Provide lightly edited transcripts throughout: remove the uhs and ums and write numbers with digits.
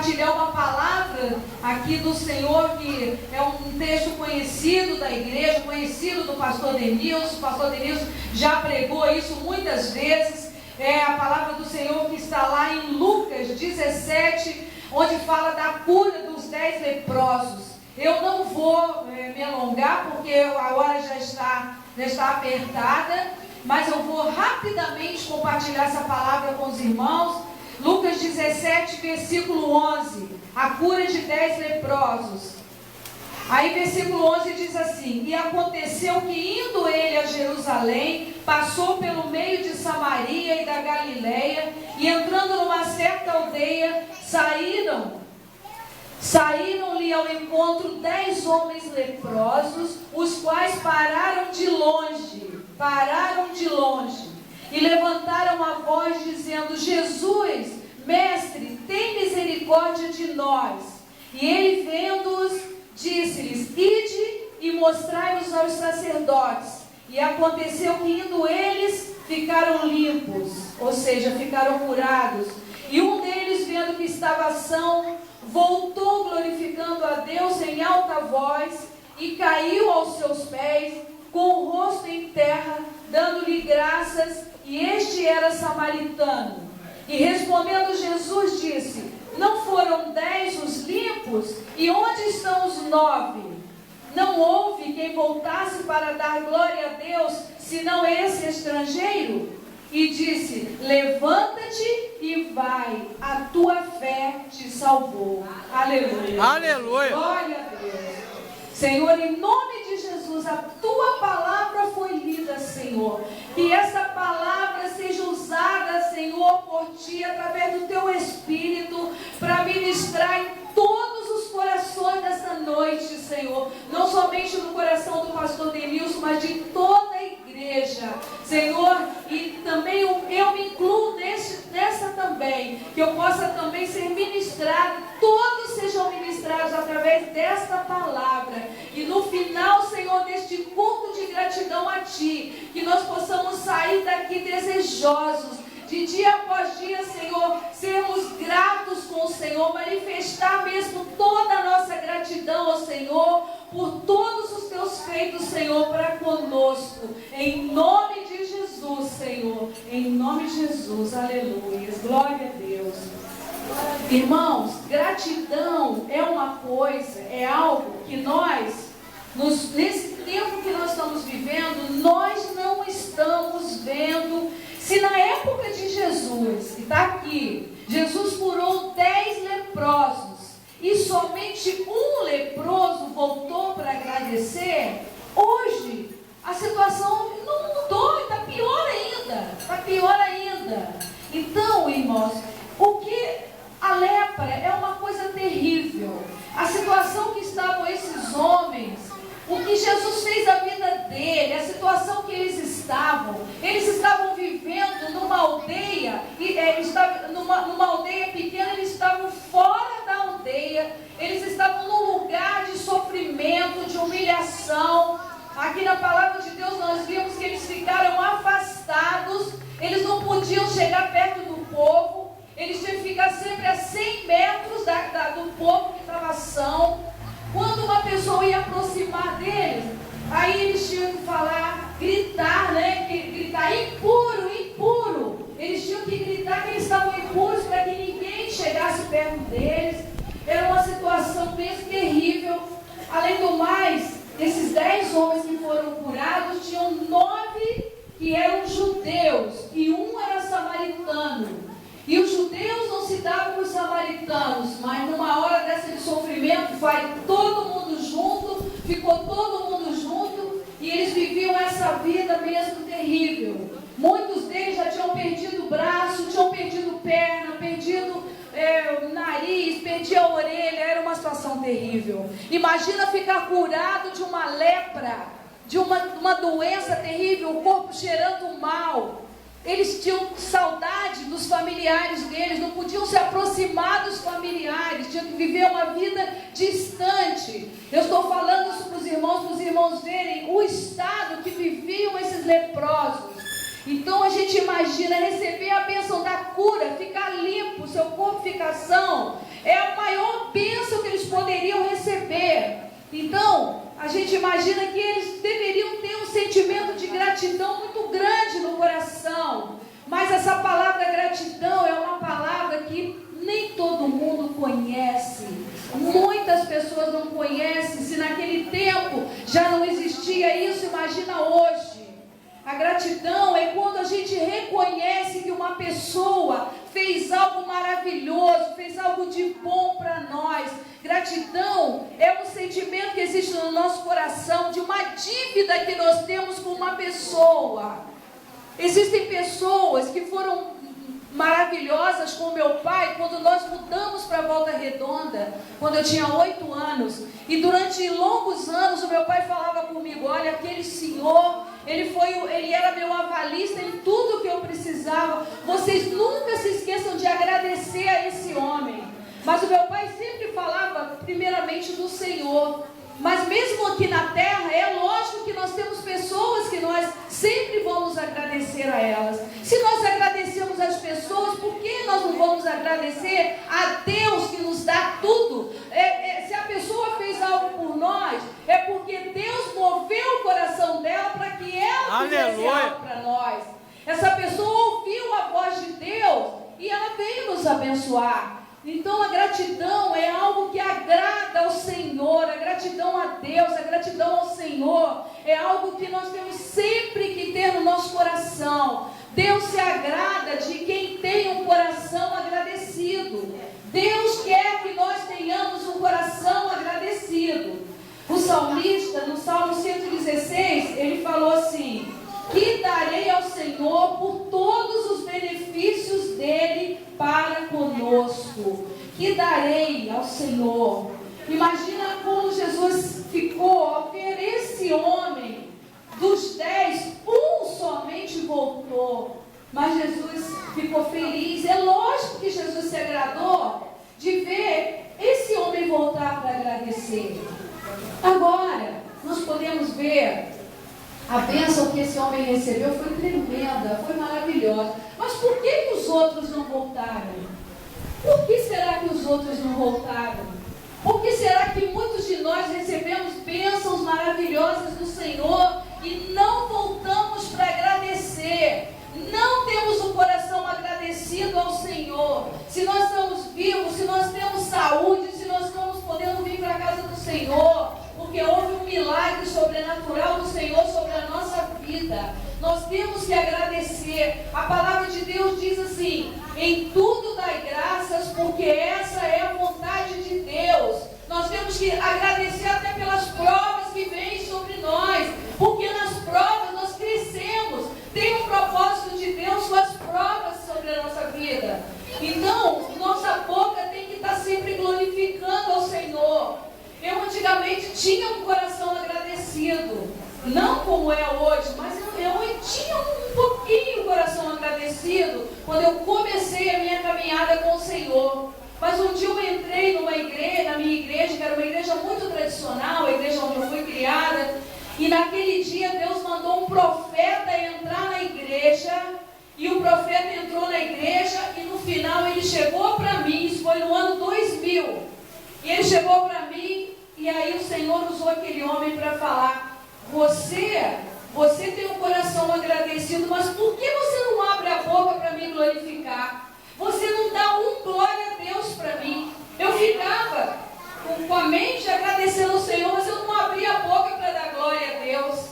compartilhar uma palavra aqui do Senhor, que é um texto conhecido da igreja, conhecido do pastor Denilson. O pastor Denilson já pregou isso muitas vezes. É a palavra do Senhor que está lá em Lucas 17, onde fala da cura dos 10 leprosos. Eu não vou me alongar, porque a hora já está apertada, mas eu vou rapidamente compartilhar essa palavra com os irmãos. Lucas 17, versículo 11, a cura de 10 leprosos. Aí versículo 11 diz assim: e aconteceu que, indo ele a Jerusalém, passou pelo meio de Samaria e da Galileia, e entrando numa certa aldeia, saíram-lhe ao encontro 10 homens leprosos, os quais pararam de longe, e levantaram a voz dizendo: Jesus, mestre, tem misericórdia de nós. E ele, vendo-os, disse-lhes: ide e mostrai-os aos sacerdotes. E aconteceu que, indo eles, ficaram limpos, ou seja, ficaram curados. E um deles, vendo que estava são, voltou glorificando a Deus em alta voz, e caiu aos seus pés, com o rosto em terra, dando-lhe graças, e este era samaritano. E respondendo Jesus disse: não foram 10 os limpos? E onde estão os 9? Não houve quem voltasse para dar glória a Deus, senão esse estrangeiro? E disse: levanta-te e vai, a tua fé te salvou. Aleluia. Aleluia. Glória a Deus. Senhor, em nome de Jesus, a tua palavra foi lida, Senhor. Que essa palavra seja usada, Senhor, por ti, através do teu Espírito, para ministrar em todos os corações dessa noite, Senhor. Não somente no coração do pastor Denilson, mas de toda a igreja, Senhor. E também eu me incluo nessa também, que eu possa também ser ministrado, todos sejam ministrados através desta palavra. E no final, Senhor, deste culto de gratidão a ti, que nós possamos sair daqui desejosos, de dia após dia, Senhor, sermos gratos com o Senhor, manifestar mesmo toda a nossa gratidão ao Senhor, por todos os teus feitos, Senhor, para conosco, em nome de Jesus, Senhor, em nome de Jesus, aleluia, glória a Deus. Irmãos, gratidão é uma coisa, é algo que nós, nesse tempo que nós estamos vivendo, nós não estamos vendo. Se na época de Jesus, que está aqui, Jesus curou 10 leprosos, e somente um leproso voltou para agradecer, hoje a situação não mudou, está pior ainda, Então, irmãos, a lepra é uma coisa terrível. A situação que estavam esses homens, o que Jesus fez na vida dele, a situação que eles estavam vivendo numa aldeia, numa aldeia pequena, eles estavam fora da aldeia, eles estavam num lugar de sofrimento, de humilhação. Aqui na palavra de Deus nós vimos que eles ficaram afastados, eles não podiam chegar perto do povo, eles tinham que ficar sempre a 100 metros do povo que estava são. Quando uma pessoa ia aproximar deles, aí eles tinham que falar, gritar, gritar: impuro, impuro. Eles tinham que gritar que eles estavam impuros para que ninguém chegasse perto deles. Era uma situação mesmo terrível. Além do mais, esses 10 homens que foram curados, tinham 9 que eram judeus e um era samaritano. E os judeus não se davam com os samaritanos, mas numa hora dessa de sofrimento, vai todo mundo junto, ficou todo mundo junto, e eles viviam essa vida mesmo terrível. Muitos deles já tinham perdido o braço, tinham perdido perna, perdido o nariz, perdido a orelha, era uma situação terrível. Imagina ficar curado de uma lepra, de uma doença terrível, o corpo cheirando mal. Eles tinham saudade dos familiares deles, não podiam se aproximar dos familiares, tinham que viver uma vida distante. Eu estou falando isso para os irmãos verem o estado que viviam esses leprosos. Então a gente imagina receber a bênção da cura, ficar limpo, seu corpo ficar são. É gente imagina que eles deveriam ter um sentimento de gratidão muito grande no coração. Mas essa palavra gratidão é uma palavra que nem todo mundo conhece. Muitas pessoas não conhecem. Se naquele tempo já não existia isso, imagina hoje. A gratidão é quando a gente reconhece que uma pessoa fez algo maravilhoso, fez algo de bom para nós. Gratidão é um sentimento que existe no nosso coração, de uma dívida que nós temos com uma pessoa. Existem pessoas que foram maravilhosas com meu pai quando nós mudamos para Volta Redonda, quando eu tinha 8 anos. E durante longos anos o meu pai falava comigo: olha, aquele senhor, ele era meu avalista em tudo que eu precisava. Vocês nunca se esqueçam de agradecer a esse homem. Mas o meu pai sempre falava primeiramente do Senhor. Mas mesmo aqui na terra, é lógico que nós temos pessoas que nós sempre vamos agradecer a elas. Se nós agradecemos as pessoas, por que nós não vamos agradecer a Deus que nos dá tudo? Se a pessoa fez algo por nós, é porque Deus moveu o coração dela para que ela fizesse algo para nós. Essa pessoa ouviu a voz de Deus e ela veio nos abençoar. Então a gratidão é algo que agrada ao Senhor. A gratidão a Deus, a gratidão ao Senhor é algo que nós temos sempre que ter no nosso coração. Deus se agrada de quem tem um coração agradecido. Deus quer que nós tenhamos um coração agradecido. O salmista, no Salmo 116, ele falou assim: que darei ao Senhor por todos os benefícios dele para conosco. Que darei ao Senhor. Imagina como Jesus ficou ao ver esse homem. Dos 10, um somente voltou. Mas Jesus ficou feliz. É lógico que Jesus se agradou de ver esse homem voltar para agradecer. Agora, nós podemos ver a bênção que esse homem recebeu foi tremenda, foi maravilhosa. Mas por que os outros não voltaram? Por que será que os outros não voltaram? Por que será que muitos de nós recebemos bênçãos maravilhosas do Senhor e não voltamos para agradecer? Não temos um coração agradecido ao Senhor. Se nós estamos vivos, se nós temos saúde, se nós estamos podendo vir para a casa do Senhor, porque houve um milagre sobrenatural do Senhor sobre a nossa vida. Nós temos que agradecer. A palavra de Deus diz assim: em tudo dai graças, porque essa é a vontade de Deus. Nós temos que agradecer até pelas provas que vêm sobre nós, porque nas provas nós crescemos. Tem um propósito de Deus com as provas sobre a nossa vida. Então, nossa boca tem que estar sempre glorificando ao Senhor. Eu antigamente tinha um coração agradecido, não como é hoje, mas eu tinha um pouquinho o coração agradecido quando eu comecei a minha caminhada com o Senhor. Mas um dia eu entrei numa igreja, na minha igreja, que era uma igreja muito tradicional, a igreja onde eu fui criada, e naquele dia Deus mandou um profeta entrar na igreja, e o profeta entrou na igreja, e no final ele chegou para mim, isso foi no ano 2000, e ele chegou para mim, e aí o Senhor usou aquele homem para falar: você tem um coração agradecido, mas por que você não abre a boca para me glorificar? Você não dá um glória a Deus para mim. Eu ficava com a mente agradecendo ao Senhor, mas eu não abria a boca para dar glória a Deus.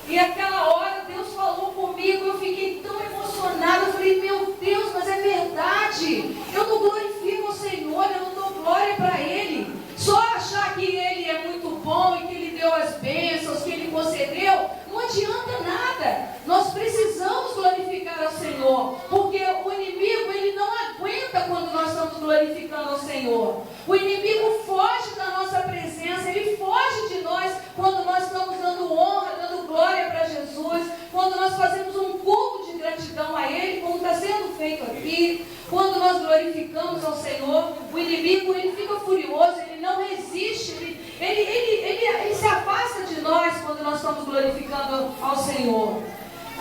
E aquela hora Deus falou comigo, eu fiquei tão emocionada. Eu falei: meu Deus, mas é verdade. Eu não glorifico o Senhor, eu não dou glória para Ele. Só achar que Ele é muito bom e que Ele deu as bênçãos, que Ele concedeu, não adianta nada. Nós precisamos glorificar ao Senhor, porque o inimigo, ele não aguenta quando nós estamos glorificando ao Senhor. O inimigo foge da nossa presença, ele foge de nós quando nós estamos dando honra, dando glória para Jesus, quando nós fazemos um culto de gratidão a Ele, como está sendo feito aqui, quando nós glorificamos ao Senhor. O inimigo, ele fica furioso, ele não resiste, ele se afasta de nós quando nós estamos glorificando ao Senhor.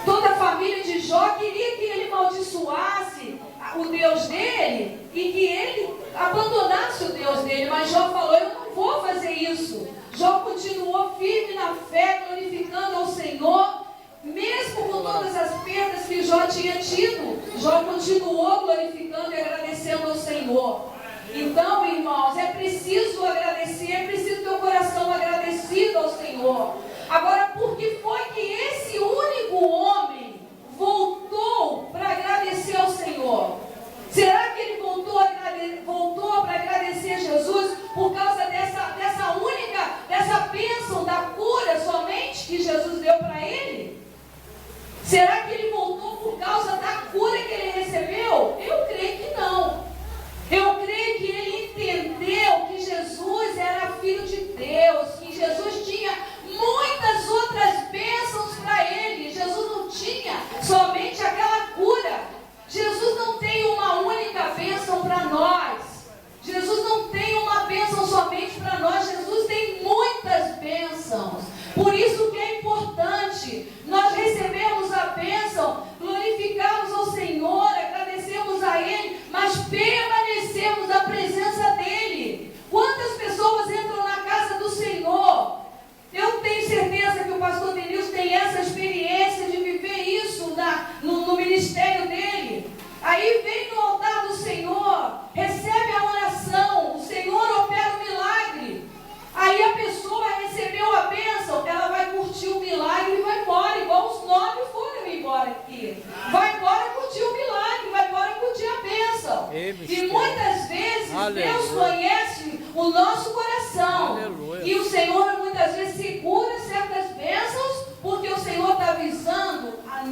Toda a família de Jó queria que ele amaldiçoasse o Deus dele e que ele abandonasse o Deus dele, mas Jó falou: eu não vou fazer isso. Jó continuou firme na fé, glorificando ao Senhor, mesmo com todas as perdas que Jó tinha tido. Jó continuou glorificando e agradecendo ao Senhor. Então, irmãos, é preciso agradecer, é preciso ter o coração agradecido ao Senhor. Agora, por que foi que esse único homem voltou para agradecer ao Senhor? Será que ele voltou para agradecer a Jesus por causa dessa bênção da cura somente que Jesus deu para ele? Será que ele voltou por causa da cura que ele recebeu? Eu creio que não. Eu creio que ele entendeu que Jesus era filho de Deus, que Jesus tinha muitas outras bênçãos para ele. Jesus não tinha somente aquela cura. Jesus não tem uma única bênção para nós. Jesus não tem uma bênção somente para nós. Jesus tem muitas bênçãos. Por isso que é importante nós recebermos a bênção, glorificarmos ao Senhor, agradecemos a Ele, mas permanecemos na presença dEle. Quantas pessoas entram na casa do Senhor? Eu tenho certeza que o pastor Denilson tem essa experiência de viver isso no ministério dele. Aí vem no altar do Senhor, recebe a oração, o Senhor opera o milagre. Aí a pessoa recebeu a bênção, ela vai curtir o milagre e vai embora, igual os 9 foram embora aqui. Vai embora curtir o milagre, vai embora curtir a bênção. E muitas vezes Deus conhece o nosso coração. E o Senhor muitas vezes segura certas bênçãos, porque o Senhor está visando a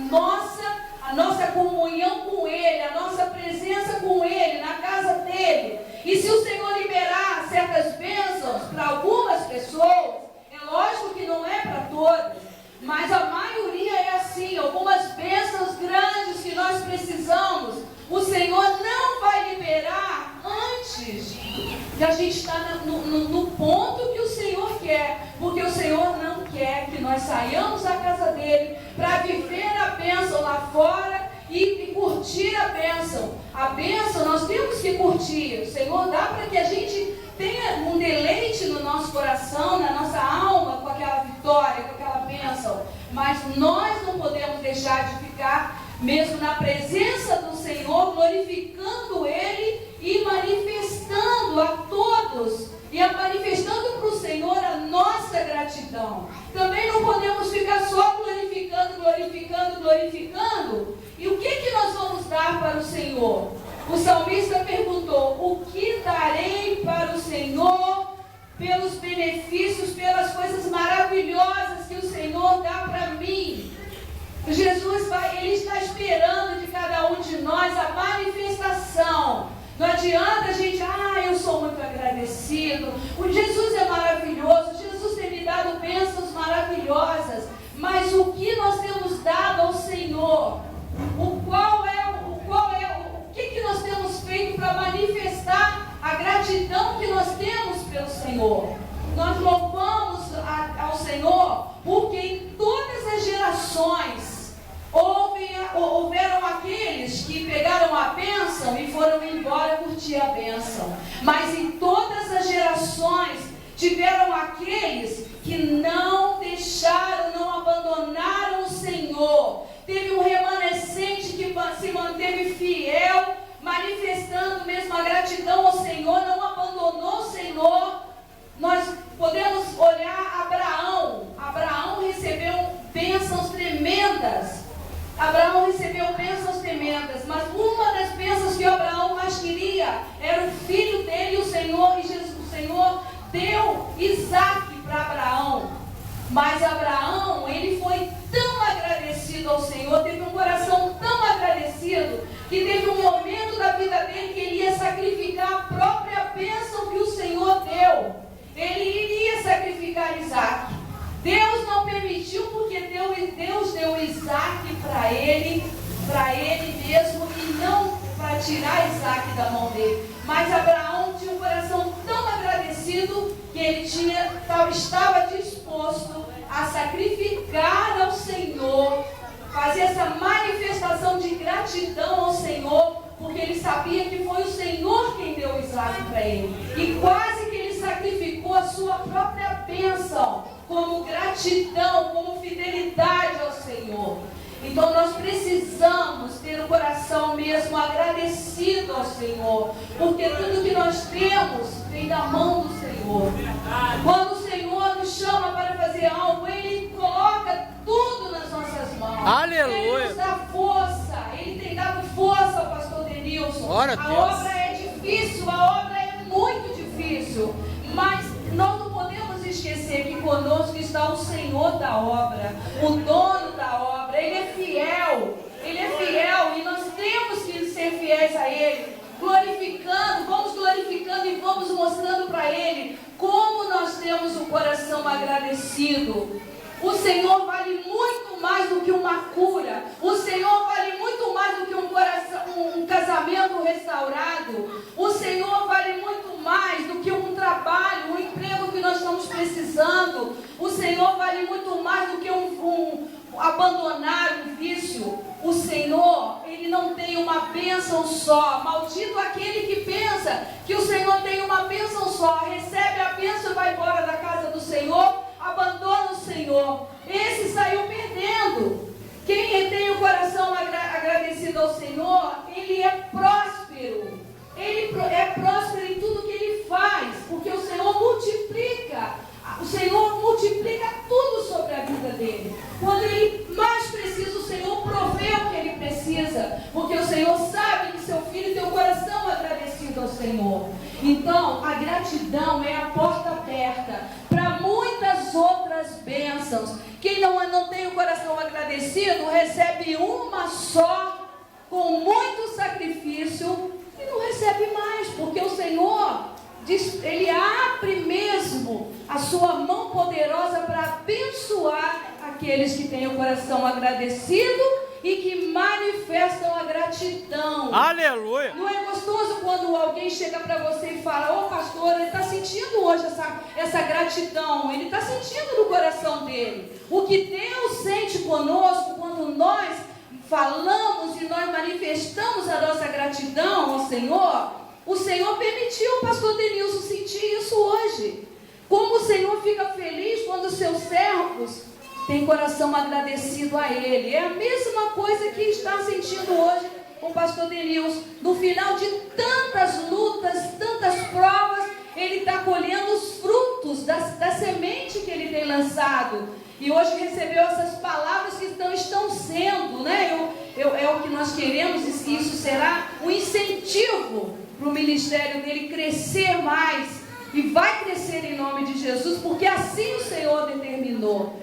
nossa comunhão com Ele, a nossa presença com Ele, na casa dEle. E se o Senhor liberar certas bênçãos para algumas pessoas, é lógico que não é para todas, mas a maioria é assim. Algumas bênçãos grandes que nós precisamos, o Senhor não vai liberar antes de a gente estar no ponto que o Senhor quer, porque o Senhor não quer que nós saiamos da casa dEle para viver a bênção lá fora e curtir a bênção. A bênção nós temos que curtir. O Senhor dá para que a gente tenha um deleite no nosso coração, na nossa alma, com aquela vitória, com aquela bênção. Mas nós não podemos deixar de ficar mesmo na presença do Senhor, glorificando Ele e manifestando a todos, e manifestando para o Senhor a nossa gratidão. Também não podemos ficar só glorificando. E o que nós vamos dar para o Senhor? O salmista perguntou: o que darei para o Senhor pelos benefícios, pelas coisas maravilhosas que o Senhor dá para mim? Jesus Ele está esperando de cada um de nós a manifestação. Não adianta a gente, eu sou muito agradecido, o Jesus é maravilhoso, Jesus tem me dado bênçãos maravilhosas, mas o que nós temos dado ao Senhor? O que nós temos feito para manifestar a gratidão que nós temos pelo Senhor? Nós louvamos ao Senhor porque em todas as gerações houveram aqueles que pegaram a bênção e foram embora curtir a bênção. Mas em todas as gerações tiveram aqueles que não deixaram, não abandonaram o Senhor. Teve um remanescente que se manteve fiel, manifestando mesmo a gratidão ao Senhor, não abandonou o Senhor. Nós podemos olhar Abraão. Abraão recebeu bênçãos tremendas. Mas uma das bênçãos que Abraão mais queria era o filho dele, o Senhor deu Isaac para Abraão. Mas Abraão, ele foi tão agradecido ao Senhor, teve um coração tão agradecido, que teve um momento da vida dele que ele ia sacrificar a própria bênção que o Senhor deu. Ele iria sacrificar Isaac. Deus não permitiu, porque Deus deu Isaac para ele mesmo, e não para tirar Isaac da mão dele. Mas Abraão tinha um coração tão agradecido que ele estava disposto a sacrificar ao Senhor, fazer essa manifestação de gratidão ao Senhor, porque ele sabia que foi o Senhor quem deu Isaac para ele. E quase que ele sacrificou a sua própria bênção como gratidão, como fidelidade ao Senhor. Então nós precisamos ter o coração mesmo agradecido ao Senhor, porque tudo que nós temos vem da mão do Senhor. Quando o Senhor nos chama para fazer algo, Ele coloca tudo nas nossas mãos. Aleluia. Ele nos dá força, Ele tem dado força ao pastor Denilson. Glória a Deus. A obra é difícil, a obra é muito difícil, mas nós não podemos esquecer que conosco está o Senhor da obra, o dono da obra. Ele é fiel e nós temos que ser fiéis a Ele, vamos glorificando e vamos mostrando para Ele como nós temos um coração agradecido. O Senhor vale muito mais do que uma cura. O Senhor vale muito mais do que um casamento restaurado. O Senhor vale muito mais do que um trabalho, um emprego que nós estamos precisando. O Senhor vale muito mais do que abandonar um vício. O Senhor, Ele não tem uma bênção só. Maldito aquele que pensa que o Senhor tem uma bênção só. Recebe a bênção e vai embora da casa do Senhor. Abandona o Senhor. Esse saiu perdendo. Quem tem o coração agradecido ao Senhor, ele é próspero. Ele é próspero em tudo que ele faz, porque o Senhor multiplica. O Senhor multiplica tudo sobre a vida dele. Quando ele mais precisa, o Senhor provê o que ele precisa, porque o Senhor sabe que seu filho tem o coração agradecido ao Senhor. Então, a gratidão é a porta aberta para muitas outras bênçãos. Quem não tem o coração agradecido, recebe uma só, com muito sacrifício, e não recebe mais, porque o Senhor, Ele abre mesmo a sua mão poderosa para abençoar aqueles que têm o coração agradecido e que manifestam a gratidão. Aleluia! Não é gostoso quando alguém chega para você e fala: ô pastor, ele está sentindo hoje essa gratidão, ele está sentindo no coração dele. O que Deus sente conosco quando nós falamos e nós manifestamos a nossa gratidão ao Senhor, o Senhor permitiu o pastor Denilson sentir isso hoje. Como o Senhor fica feliz quando os seus servos têm coração agradecido a Ele. É a mesma coisa que está sentindo hoje com o pastor Denilson. No final de tantas lutas, tantas provas, ele está colhendo os frutos da semente que ele tem lançado. E hoje recebeu essas palavras que estão sendo, né? É o que nós queremos, e isso será um incentivo para o ministério dele crescer mais. E vai crescer em nome de Jesus, porque assim o Senhor determinou.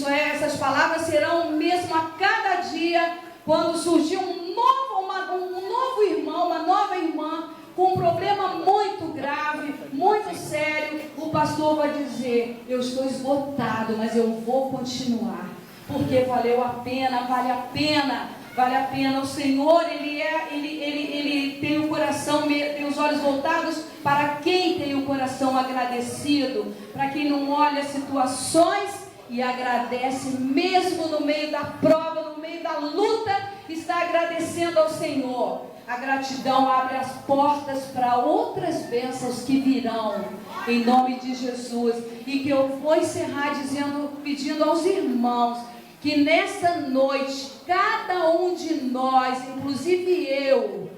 Essas palavras serão mesmo a cada dia, quando surgir um novo irmão, uma nova irmã, com um problema muito grave, muito sério, o pastor vai dizer: eu estou esgotado, mas eu vou continuar, porque valeu a pena, vale a pena. Vale a pena. O Senhor, Ele tem o coração, tem os olhos voltados para quem tem o coração agradecido, para quem não olha situações e agradece mesmo no meio da prova, no meio da luta, está agradecendo ao Senhor. A gratidão abre as portas para outras bênçãos que virão, em nome de Jesus. E que eu vou encerrar pedindo aos irmãos que nesta noite, cada um de nós, inclusive eu,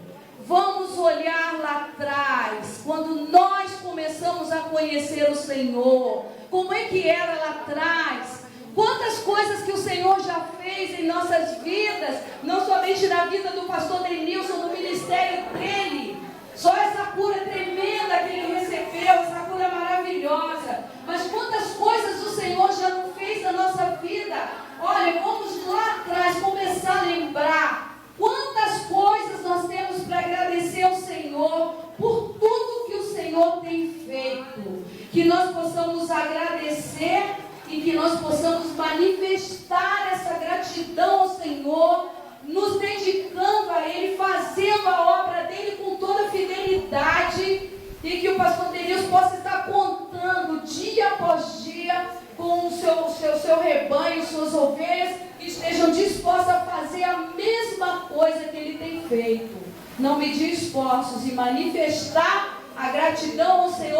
vamos olhar lá atrás, quando nós começamos a conhecer o Senhor, como é que era lá atrás, quantas coisas que o Senhor já fez em nossas vidas, não somente na vida do pastor Denilson, no ministério dele, só essa cura tremenda que ele recebeu, essa cura maravilhosa, mas quantas coisas o Senhor já não fez na nossa vida. Olha, vamos lá atrás começar a lembrar quantas coisas nós temos para agradecer ao Senhor por tudo que o Senhor tem feito. Que nós possamos agradecer e que nós possamos manifestar essa gratidão ao Senhor, nos dedicando a Ele, fazendo a obra dEle com toda fidelidade, e que o pastor Denilson possa estar contando dia após dia com o seu rebanho, suas ovelhas, que estejam dispostas a fazer a mesma coisa que ele tem feito. Não medir esforços e manifestar a gratidão ao Senhor.